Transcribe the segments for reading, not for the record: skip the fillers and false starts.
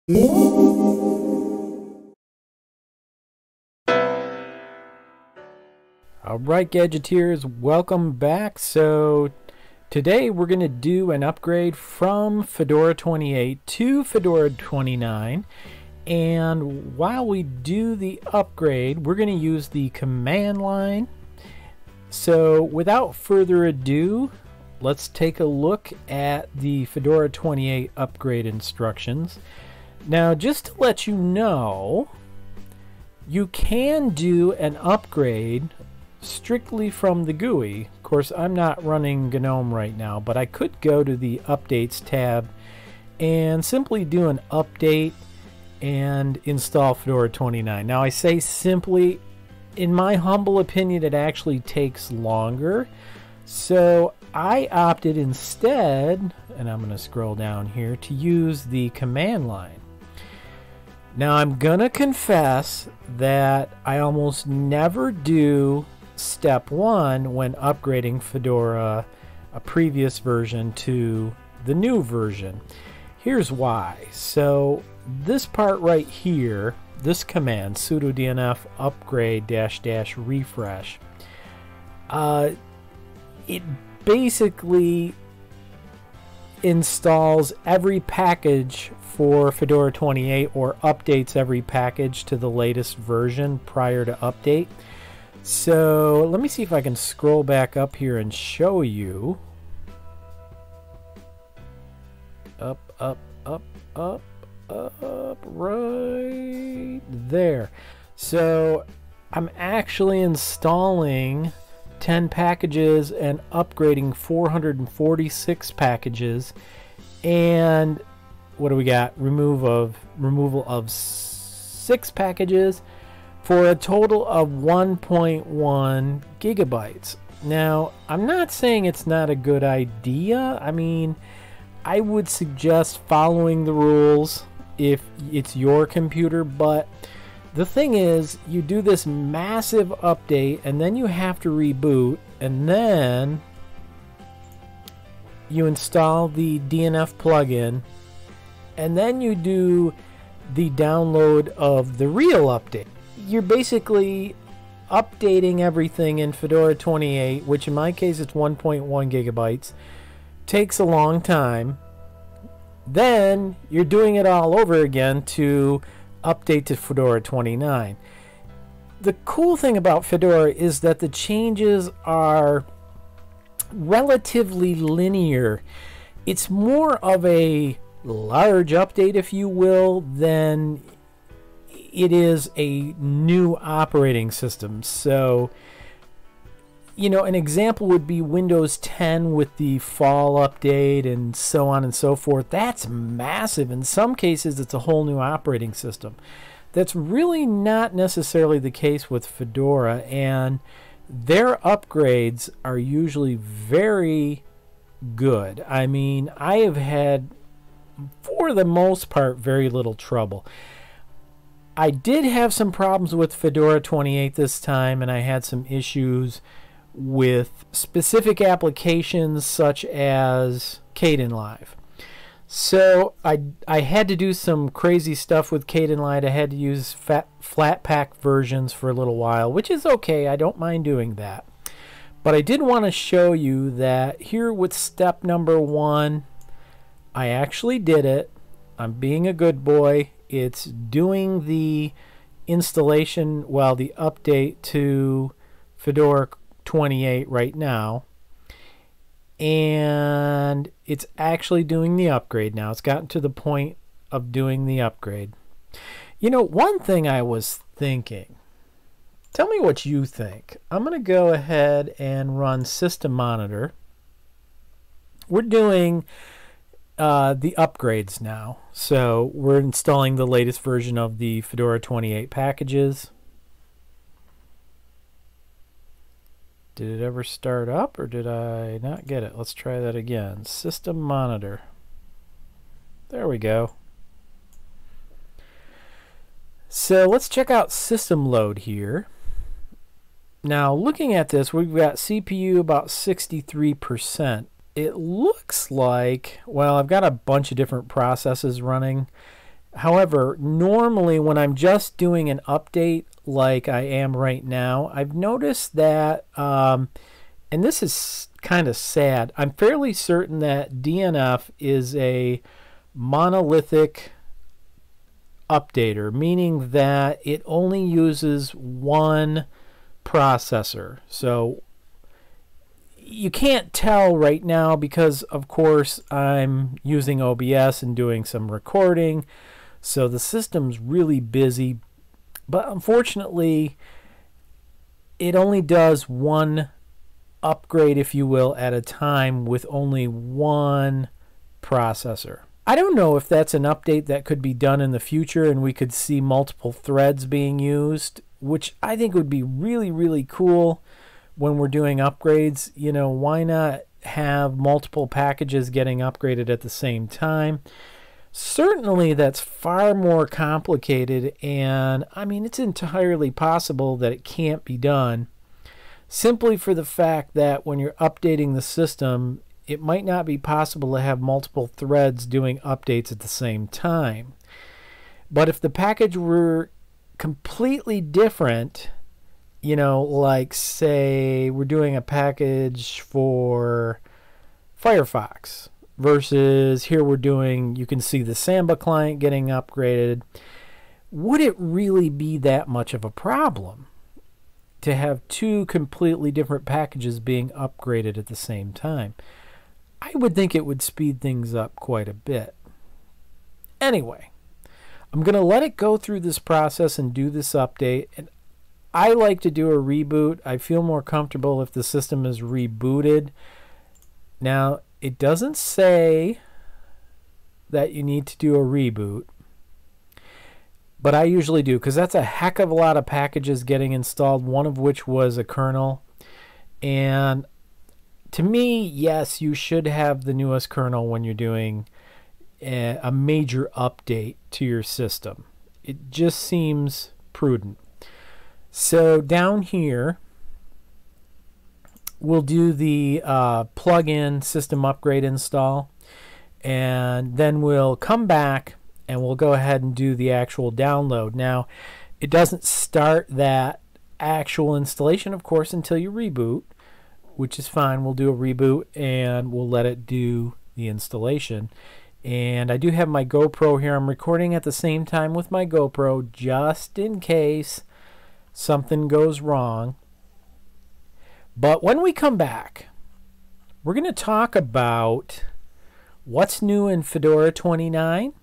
Alright, Gadgeteers, welcome back. So today we're going to do an upgrade from Fedora 28 to Fedora 29, and while we do the upgrade we're going to use the command line. So without further ado, let's take a look at the Fedora 28 upgrade instructions. Now, just to let you know, you can do an upgrade strictly from the GUI. Of course, I'm not running GNOME right now, but I could go to the Updates tab and simply do an update and install Fedora 29. Now, I say simply, in my humble opinion, it actually takes longer. So I opted instead, and I'm going to scroll down here, to use the command line. Now, I'm going to confess that I almost never do step one when upgrading Fedora, a previous version, to the new version. Here's why. So this part right here, this command, sudo dnf upgrade -- refresh, it basically installs every package for Fedora 28 or updates every package to the latest version prior to update. So let me see if I can scroll back up here and show you. Up, right there. So I'm actually installing 10 packages and upgrading 446 packages. And what do we got? Removal of 6 packages for a total of 1.1 gigabytes. Now, I'm not saying it's not a good idea. I mean, I would suggest following the rules if it's your computer, but the thing is, you do this massive update and then you have to reboot, and then you install the DNF plugin, and then you do the download of the real update. You're basically updating everything in Fedora 28, which in my case it's 1.1 gigabytes. Takes a long time. Then you're doing it all over again to update to Fedora 29. The cool thing about Fedora is that the changes are relatively linear. It's more of a large update, if you will, than it is a new operating system. So, you know, an example would be Windows 10 with the fall update and so on and so forth. That's massive. In some cases, it's a whole new operating system. That's really not necessarily the case with Fedora, and their upgrades are usually very good. I mean, I have had, for the most part, very little trouble. I did have some problems with Fedora 28 this time, and I had some issues with specific applications such as Kdenlive. So I had to do some crazy stuff with Kdenlive. I had to use Flatpak versions for a little while, which is okay. I don't mind doing that. But I did want to show you that here with step number 1, I actually did it. I'm being a good boy. It's doing the installation, well, the update to Fedora 28 right now, and it's actually doing the upgrade now. It's gotten to the point of doing the upgrade. You know, one thing I was thinking, tell me what you think. I'm going to go ahead and run System Monitor. We're doing the upgrades now. So we're installing the latest version of the Fedora 28 packages. Did it ever start up, or did I not get it? Let's try that again. System Monitor. There we go. So let's check out system load here. Now, looking at this, we've got CPU about 63%. It looks like, well, I've got a bunch of different processes running. However, normally when I'm just doing an update like I am right now, I've noticed that, and this is kind of sad, I'm fairly certain that DNF is a monolithic updater, meaning that it only uses one processor. So you can't tell right now because, of course, I'm using OBS and doing some recording. So the system's really busy. But unfortunately, it only does one upgrade, if you will, at a time with only one processor. I don't know if that's an update that could be done in the future and we could see multiple threads being used, which I think would be really, really cool when we're doing upgrades. You know, why not have multiple packages getting upgraded at the same time? Certainly that's far more complicated, and I mean, it's entirely possible that it can't be done simply for the fact that when you're updating the system, it might not be possible to have multiple threads doing updates at the same time. But if the package were completely different, you know, like say we're doing a package for Firefox versus here we're doing, you can see the Samba client getting upgraded, would it really be that much of a problem to have two completely different packages being upgraded at the same time? I would think it would speed things up quite a bit. Anyway, I'm going to let it go through this process and do this update. And I like to do a reboot. I feel more comfortable if the system is rebooted. Now, it doesn't say that you need to do a reboot, but I usually do because that's a heck of a lot of packages getting installed, one of which was a kernel. And to me, yes, you should have the newest kernel when you're doing a major update to your system. It just seems prudent. So down here, we'll do the plug-in system upgrade install, and then we'll come back and we'll go ahead and do the actual download. Now, it doesn't start that actual installation, of course, until you reboot, which is fine. We'll do a reboot and we'll let it do the installation. And I do have my GoPro here. I'm recording at the same time with my GoPro just in case something goes wrong. But when we come back, we're going to talk about what's new in Fedora 29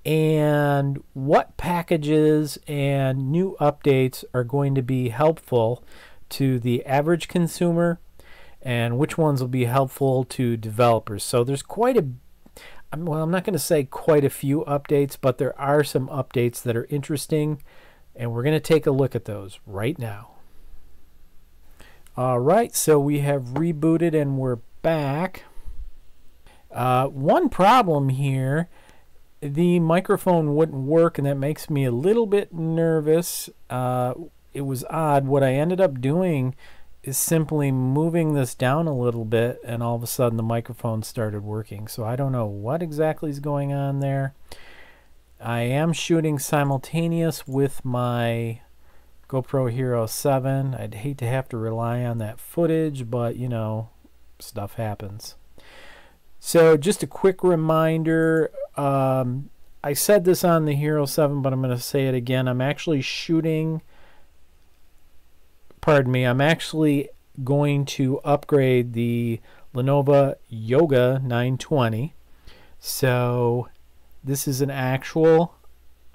and what packages and new updates are going to be helpful to the average consumer and which ones will be helpful to developers. So there's quite a, well, I'm not going to say quite a few updates, but there are some updates that are interesting, and we're going to take a look at those right now. All right, so we have rebooted and we're back. One problem here, the microphone wouldn't work, and that makes me a little bit nervous. It was odd. What I ended up doing is simply moving this down a little bit, and all of a sudden the microphone started working. So I don't know what exactly is going on there. I am shooting simultaneous with my GoPro Hero 7. I'd hate to have to rely on that footage, but you know, stuff happens. So just a quick reminder, I said this on the Hero 7, but I'm going to say it again. I'm actually shooting, pardon me, I'm actually going to upgrade the Lenovo Yoga 920. So this is an actual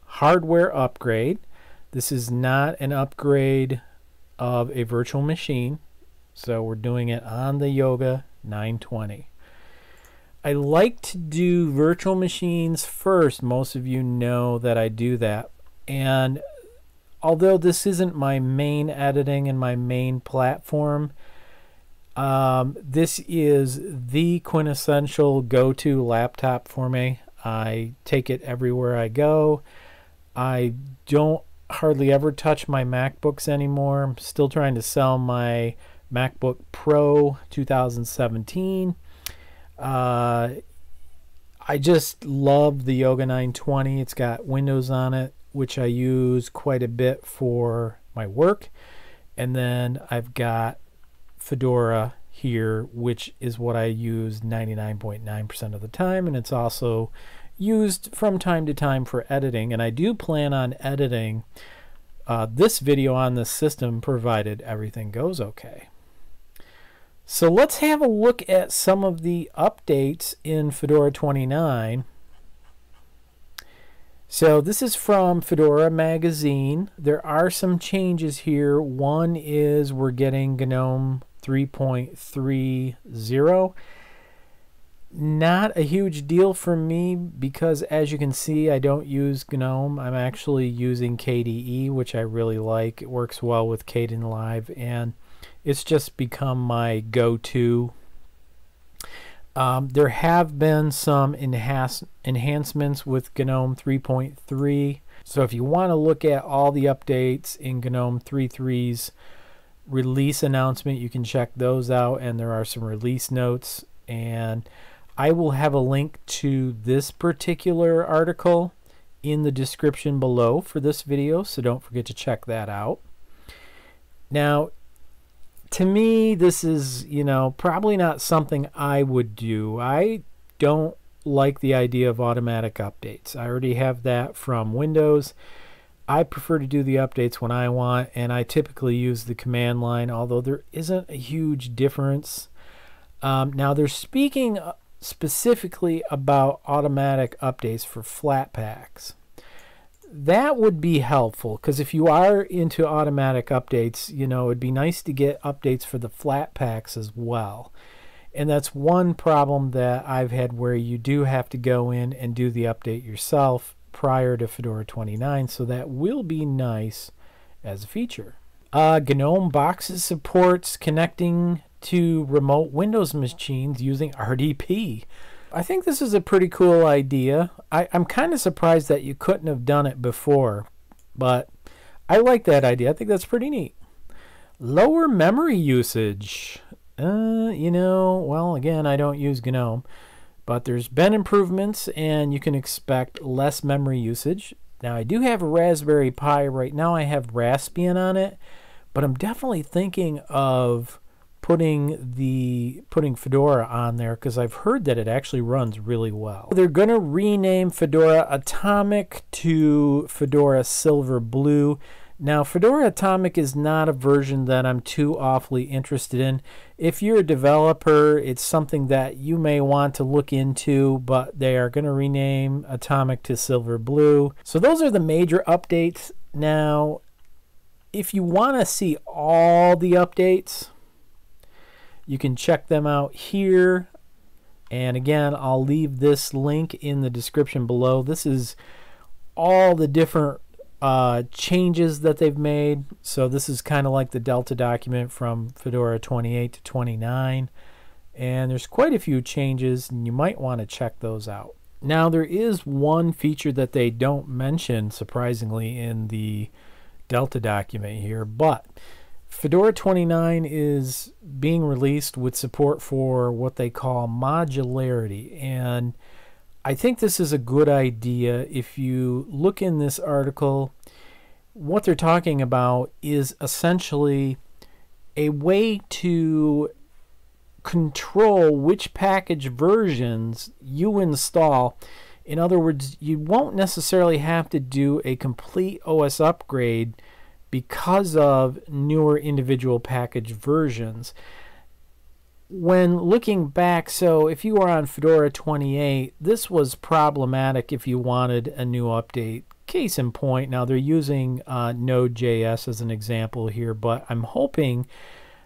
hardware upgrade. This is not an upgrade of a virtual machine. So we're doing it on the Yoga 920. I like to do virtual machines first. Most of you know that I do that. And although this isn't my main editing and my main platform, this is the quintessential go-to laptop for me. I take it everywhere I go. I don't hardly ever touch my MacBooks anymore. I'm still trying to sell my MacBook Pro 2017. I I just love the Yoga 920. It's got Windows on it, which I use quite a bit for my work. And then I've got Fedora here, which is what I use 99.9% of the time, and it's also used from time to time for editing. And I do plan on editing this video on this system, provided everything goes okay. So let's have a look at some of the updates in Fedora 29. So this is from Fedora Magazine. There are some changes here. One is we're getting GNOME 3.30. Not a huge deal for me because, as you can see, I don't use GNOME. I'm actually using KDE, which I really like. It works well with Kdenlive, and it's just become my go-to. There have been some enhancements with GNOME 3.3. So if you want to look at all the updates in GNOME 3.3's release announcement, you can check those out, and there are some release notes. And I will have a link to this particular article in the description below for this video, so don't forget to check that out. Now, to me, this is, probably not something I would do. I don't like the idea of automatic updates. I already have that from Windows. I prefer to do the updates when I want, and I typically use the command line, although there isn't a huge difference. Now, they're speaking specifically about automatic updates for Flatpaks. That would be helpful, because if you are into automatic updates, it'd be nice to get updates for the Flatpaks as well. And that's one problem that I've had, where you do have to go in and do the update yourself prior to Fedora 29, so that will be nice as a feature. GNOME Boxes supports connecting to remote Windows machines using RDP. I think this is a pretty cool idea. I'm kind of surprised that you couldn't have done it before, but I like that idea. I think that's pretty neat. Lower memory usage. Well, again, I don't use GNOME, but there's been improvements, and you can expect less memory usage. Now, I do have a Raspberry Pi. Right now I have Raspbian on it, but I'm definitely thinking of putting Fedora on there, because I've heard that it actually runs really well. They're going to rename Fedora Atomic to Fedora Silver Blue. Now, Fedora Atomic is not a version that I'm too awfully interested in. If you're a developer, it's something that you may want to look into, but they are going to rename Atomic to Silver Blue. So those are the major updates. Now, if you want to see all the updates, you can check them out here. And again, I'll leave this link in the description below. This is all the different changes that they've made. So this is kind of like the Delta document from Fedora 28 to 29. And there's quite a few changes, and you might want to check those out. Now, there is one feature that they don't mention, surprisingly, in the Delta document here, but Fedora 29 is being released with support for what they call modularity, and I think this is a good idea. If you look in this article, what they're talking about is essentially a way to control which package versions you install. In other words, you won't necessarily have to do a complete OS upgrade because of newer individual package versions. When looking back, so if you were on Fedora 28, this was problematic if you wanted a new update. Case in point, now they're using Node.js as an example here, but I'm hoping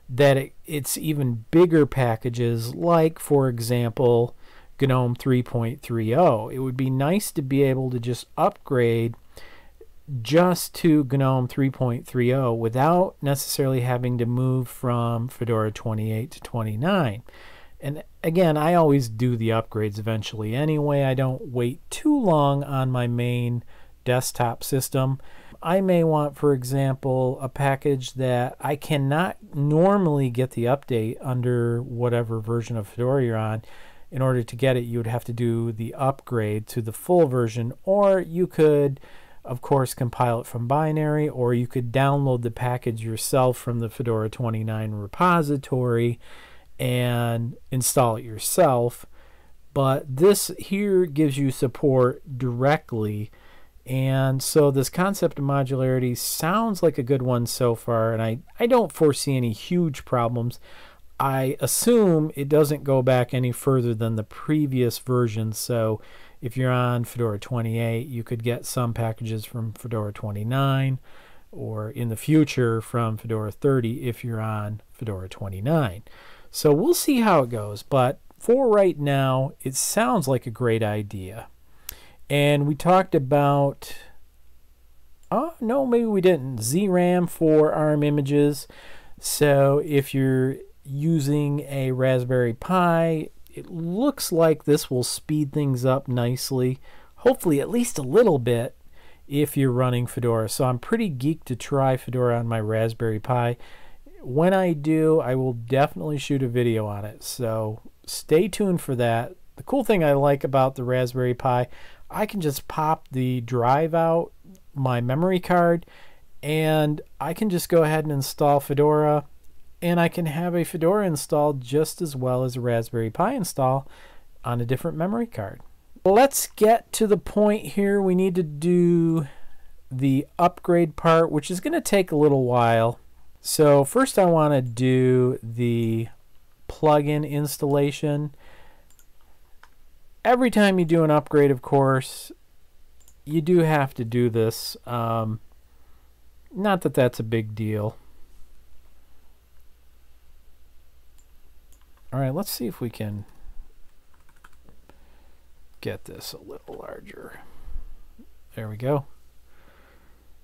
that it's even bigger packages, like, for example, GNOME 3.30. It would be nice to be able to just upgrade just to GNOME 3.30 without necessarily having to move from Fedora 28 to 29. And again, I always do the upgrades eventually anyway. I don't wait too long on my main desktop system. I may want, for example, a package that I cannot normally get the update under whatever version of Fedora you're on. in order to get it, you would have to do the upgrade to the full version, or you could, of course, compile it from binary, or you could download the package yourself from the Fedora 29 repository and install it yourself. But this here gives you support directly, and so this concept of modularity sounds like a good one so far, and I don't foresee any huge problems. I assume it doesn't go back any further than the previous version, so if you're on Fedora 28, you could get some packages from Fedora 29, or in the future from Fedora 30 if you're on Fedora 29. So we'll see how it goes, but for right now, it sounds like a great idea. And we talked about, oh no, maybe we didn't, ZRAM for ARM images. So if you're using a Raspberry Pi, it looks like this will speed things up nicely, hopefully at least a little bit if you're running Fedora. So I'm pretty geeked to try Fedora on my Raspberry Pi. When I do, I will definitely shoot a video on it, so stay tuned for that. The cool thing I like about the Raspberry Pi, I can just pop the drive out, my memory card, and I can just go ahead and install Fedora, and I can have a Fedora installed just as well as a Raspberry Pi install on a different memory card. Let's get to the point here. We need to do the upgrade part, which is going to take a little while. So first I want to do the plugin installation. Every time you do an upgrade, of course, you do have to do this. Not that that's a big deal. All right, let's see if we can get this a little larger. There we go.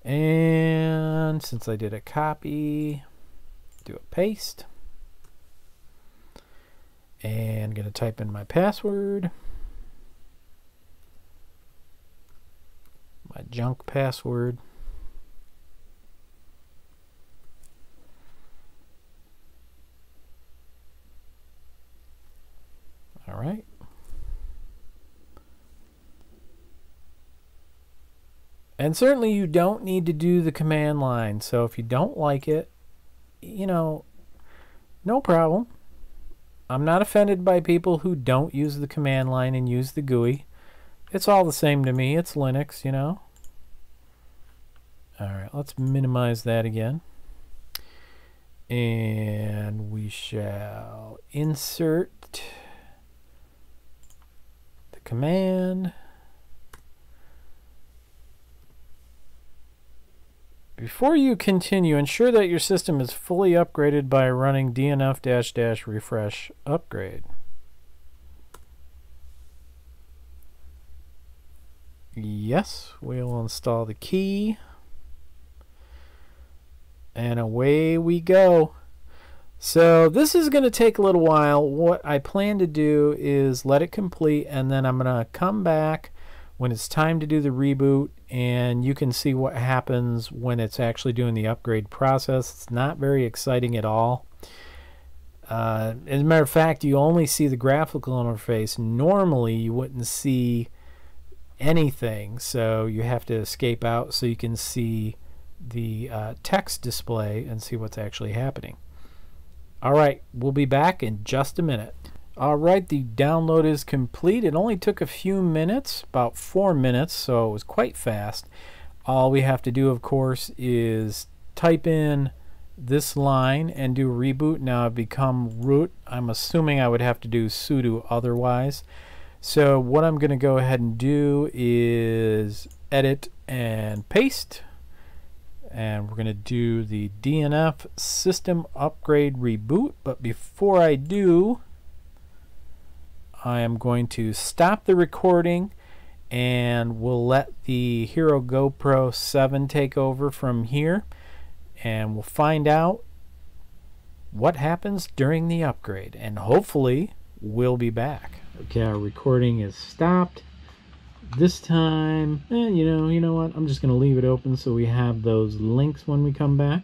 And since I did a copy, do a paste. And I'm going to type in my password. My junk password. All right. And certainly you don't need to do the command line. So if you don't like it, you know, no problem. I'm not offended by people who don't use the command line and use the GUI. It's all the same to me. It's Linux, you know. All right, let's minimize that again. And we shall insert the command. Before you continue, ensure that your system is fully upgraded by running dnf-refresh upgrade. Yes, we'll install the key. And away we go. So this is going to take a little while. What I plan to do is let it complete, and then I'm going to come back when it's time to do the reboot, and you can see what happens when it's actually doing the upgrade process. It's not very exciting at all. As a matter of fact, you only see the graphical interface. Normally you wouldn't see anything, so you have to escape out so you can see the text display and see what's actually happening. Alright, we'll be back in just a minute. Alright, the download is complete. It only took a few minutes, about 4 minutes, so it was quite fast. All we have to do, of course, is type in this line and do reboot. Now I've become root. I'm assuming I would have to do sudo otherwise. So what I'm going to go ahead and do is edit and paste. And we're going to do the DNF system upgrade reboot. But before I do, I am going to stop the recording, and we'll let the Hero GoPro 7 take over from here, and we'll find out what happens during the upgrade, and hopefully we'll be back. Okay, our recording is stopped. This time, you know what? I'm just going to leave it open so we have those links when we come back.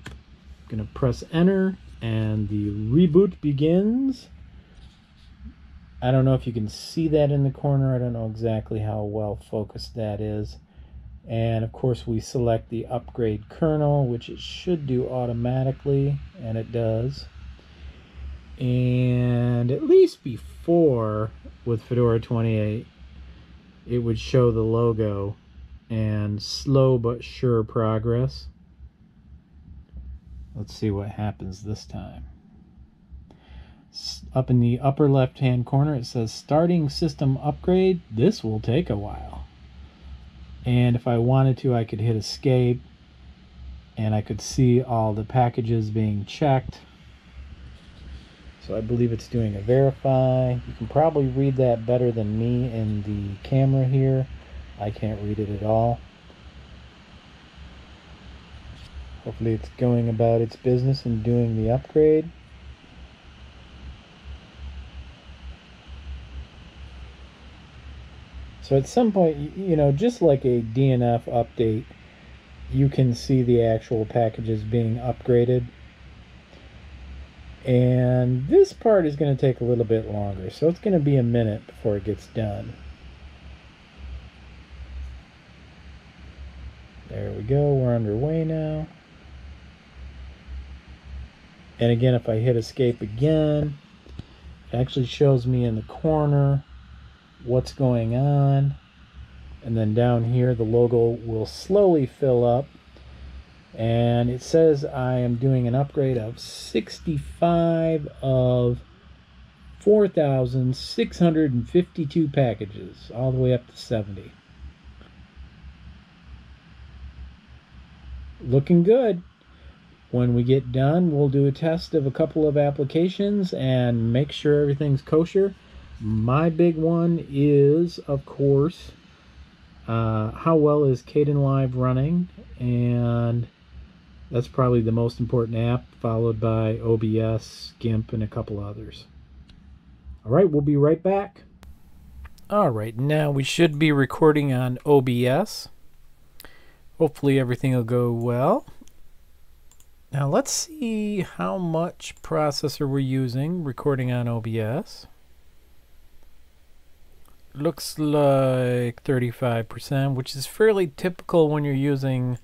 I'm going to press enter, and the reboot begins. I don't know if you can see that in the corner. I don't know exactly how well focused that is. And of course we select the upgrade kernel, which it should do automatically, and it does. And at least before, with Fedora 28, it would show the logo and slow but sure progress. Let's see what happens this time. Up in the upper left hand corner it says starting system upgrade. This will take a while. And if I wanted to, I could hit escape and I could see all the packages being checked. So I believe it's doing a verify. You can probably read that better than me in the camera here. I can't read it at all. Hopefully it's going about its business and doing the upgrade. So at some point, you know, just like a DNF update, you can see the actual packages being upgraded. And this part is going to take a little bit longer, so it's going to be a minute before it gets done. There we go, we're underway now. And again, if I hit escape again, it actually shows me in the corner what's going on, and then down here the logo will slowly fill up, and it says I am doing an upgrade of 65 of 4,652 packages, all the way up to 70. Looking good. When we get done, we'll do a test of a couple of applications and make sure everything's kosher. My big one is, of course, how well is Kdenlive running, and that's probably the most important app, followed by OBS, GIMP, and a couple others. All right, we'll be right back. All right, now we should be recording on OBS. Hopefully everything will go well. Now let's see how much processor we're using recording on OBS. Looks like 35%, which is fairly typical when you're using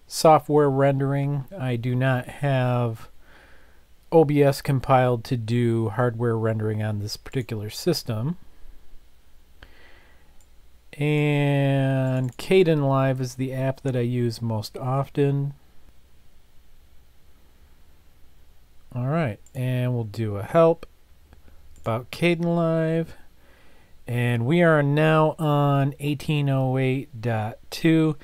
software rendering. I do not have OBS compiled to do hardware rendering on this particular system. And Kdenlive is the app that I use most often. Alright, and we'll do a help about Kdenlive. And we are now on 1808.2.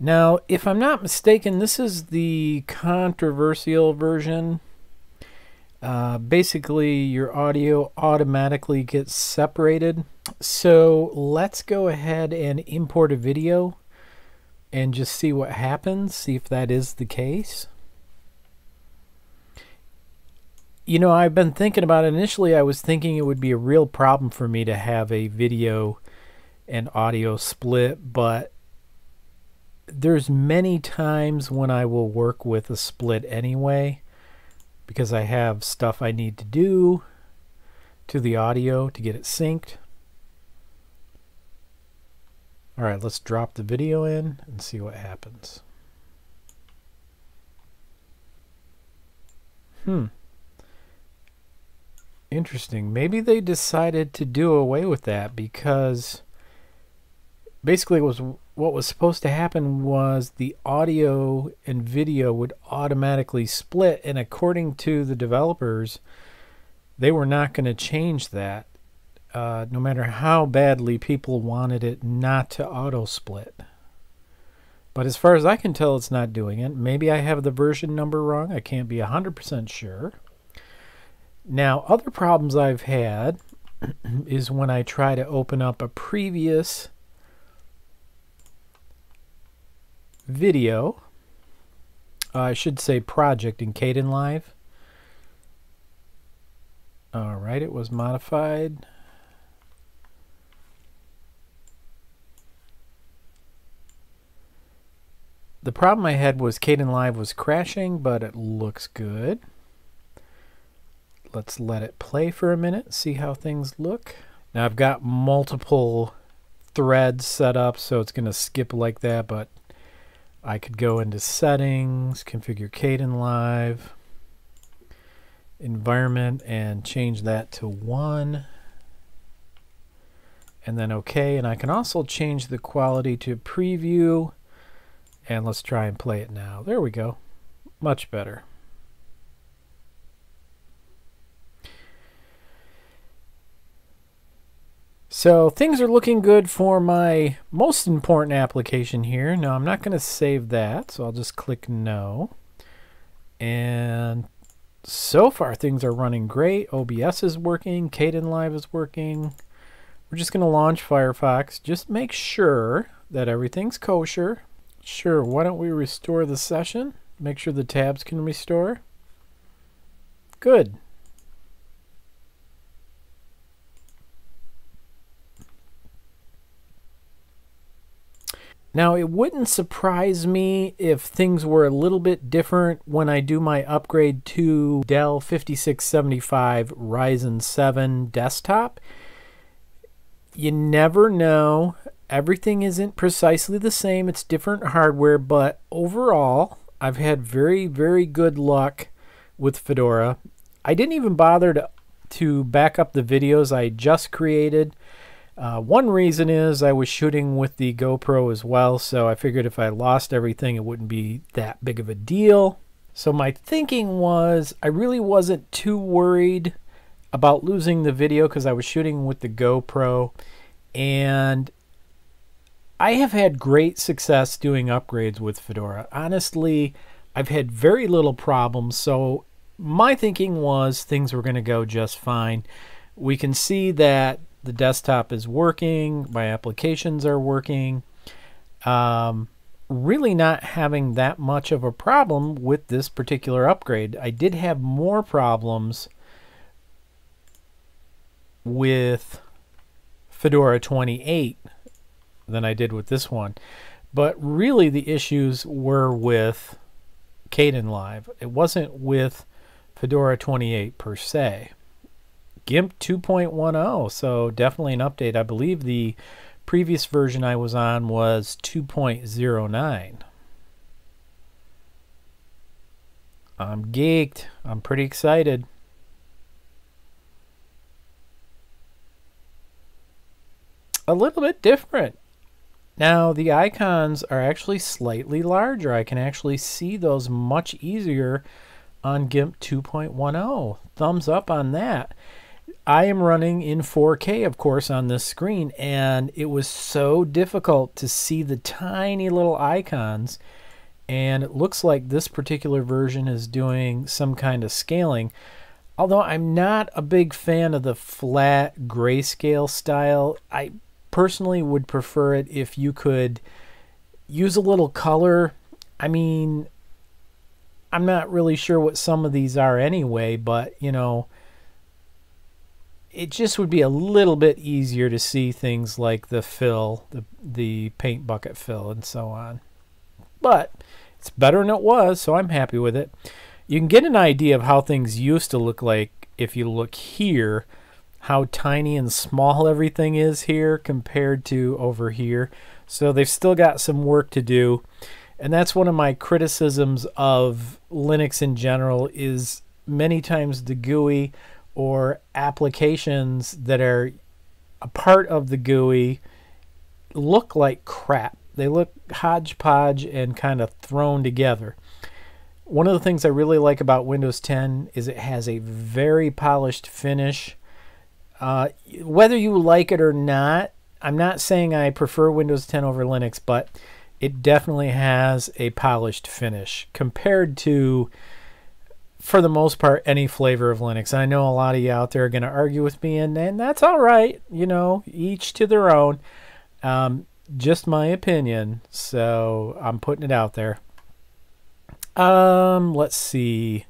Now, if I'm not mistaken, this is the controversial version. Basically, your audio automatically gets separated. So let's go ahead and import a video and just see what happens, see if that is the case. You know, I've been thinking about it. Initially, I was thinking it would be a real problem for me to have a video and audio split, but there's many times when I will work with a split anyway, because I have stuff I need to do to the audio to get it synced. All right, let's drop the video in and see what happens. Interesting. Maybe they decided to do away with that because basically what was supposed to happen was the audio and video would automatically split, and according to the developers, they were not going to change that no matter how badly people wanted it not to auto split. But as far as I can tell, it's not doing it. Maybe I have the version number wrong. I can't be 100% sure. Now, other problems I've had is when I try to open up a previous video, I should say project in Kdenlive. All right, it was modified. The problem I had was Kdenlive was crashing, but it looks good. Let's let it play for a minute, see how things look. Now I've got multiple threads set up, so it's going to skip like that, but I could go into settings, configure Kdenlive, environment, and change that to 1. And then OK. And I can also change the quality to preview. And let's try and play it now. There we go. Much better. So things are looking good for my most important application here. Now I'm not going to save that, so I'll just click no. And so far things are running great. OBS is working, Kdenlive is working. We're just going to launch Firefox. Just make sure that everything's kosher. Sure, why don't we restore the session? Make sure the tabs can restore. Good. Now, it wouldn't surprise me if things were a little bit different when I do my upgrade to Dell 5675 Ryzen 7 desktop. You never know. Everything isn't precisely the same. It's different hardware, but overall, I've had very, very good luck with Fedora. I didn't even bother to back up the videos I just created. One reason is I was shooting with the GoPro as well, so I figured if I lost everything, it wouldn't be that big of a deal. So my thinking was I really wasn't too worried about losing the video because I was shooting with the GoPro, and I have had great success doing upgrades with Fedora. Honestly, I've had very little problems, so my thinking was things were going to go just fine. We can see that the desktop is working, my applications are working. Really not having that much of a problem with this particular upgrade. I did have more problems with Fedora 28 than I did with this one. But really the issues were with Kdenlive. It wasn't with Fedora 28 per se. GIMP 2.10, so definitely an update. I believe the previous version I was on was 2.09. I'm geeked. I'm pretty excited. A little bit different. Now the icons are actually slightly larger. I can actually see those much easier on GIMP 2.10. Thumbs up on that. I am running in 4K, of course, on this screen, and it was so difficult to see the tiny little icons, and it looks like this particular version is doing some kind of scaling. Although I'm not a big fan of the flat grayscale style, I personally would prefer it if you could use a little color. I mean, I'm not really sure what some of these are anyway, but, you know, it just would be a little bit easier to see things like the fill, the paint bucket fill, and so on. But it's better than it was, so I'm happy with it. You can get an idea of how things used to look like if you look here, how tiny and small everything is here compared to over here. So they've still got some work to do. And that's one of my criticisms of Linux in general, is many times the GUI or applications that are a part of the GUI look like crap. They look hodgepodge and kind of thrown together. One of the things I really like about Windows 10 is it has a very polished finish. Whether you like it or not, I'm not saying I prefer Windows 10 over Linux, but it definitely has a polished finish compared to, for the most part, any flavor of Linux. I know a lot of you out there are going to argue with me, and that's all right. You know, each to their own. Just my opinion, so I'm putting it out there. Let's see.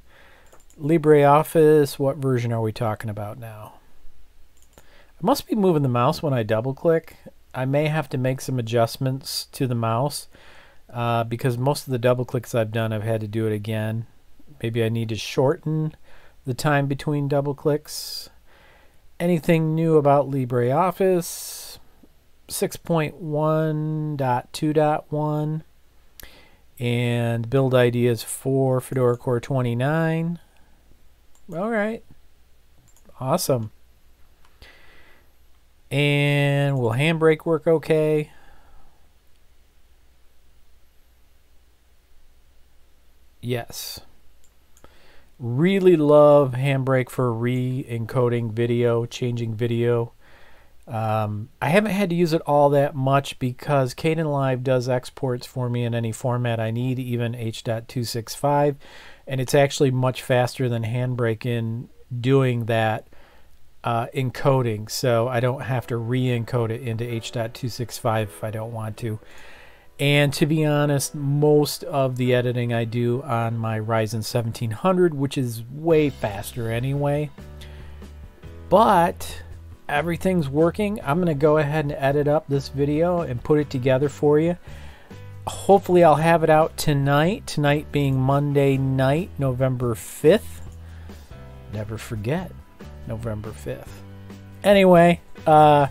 LibreOffice, what version are we talking about now? I must be moving the mouse when I double click. I may have to make some adjustments to the mouse because most of the double clicks I've done, I've had to do it again. Maybe I need to shorten the time between double clicks. anything new about LibreOffice, 6.1.2.1, and build ideas for Fedora Core 29. All right. Awesome. And will Handbrake work okay? Yes. Really love Handbrake for re-encoding video, changing video. I haven't had to use it all that much because Kdenlive does exports for me in any format I need, even H.265, and it's actually much faster than Handbrake in doing that encoding, so I don't have to re-encode it into H.265 if I don't want to. And to be honest, most of the editing I do on my Ryzen 1700, which is way faster anyway. But everything's working. I'm going to go ahead and edit up this video and put it together for you. Hopefully I'll have it out tonight. Tonight being Monday night, November 5th. Never forget, November 5th. Anyway, 5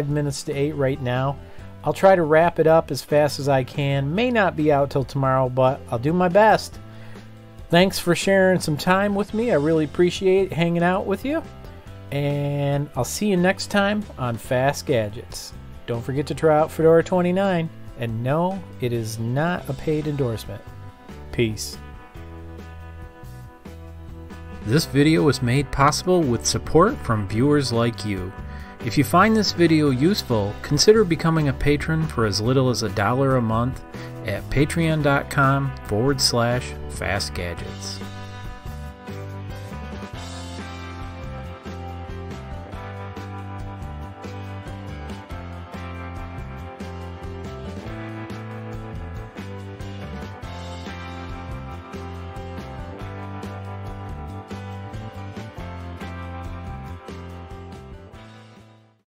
minutes to 8 right now. I'll try to wrap it up as fast as I can. May not be out till tomorrow, but I'll do my best. Thanks for sharing some time with me. I really appreciate hanging out with you. And I'll see you next time on Fast Gadgets. Don't forget to try out Fedora 29. And no, it is not a paid endorsement. Peace. This video was made possible with support from viewers like you. If you find this video useful, consider becoming a patron for as little as $1 a month at patreon.com/FastGadgets.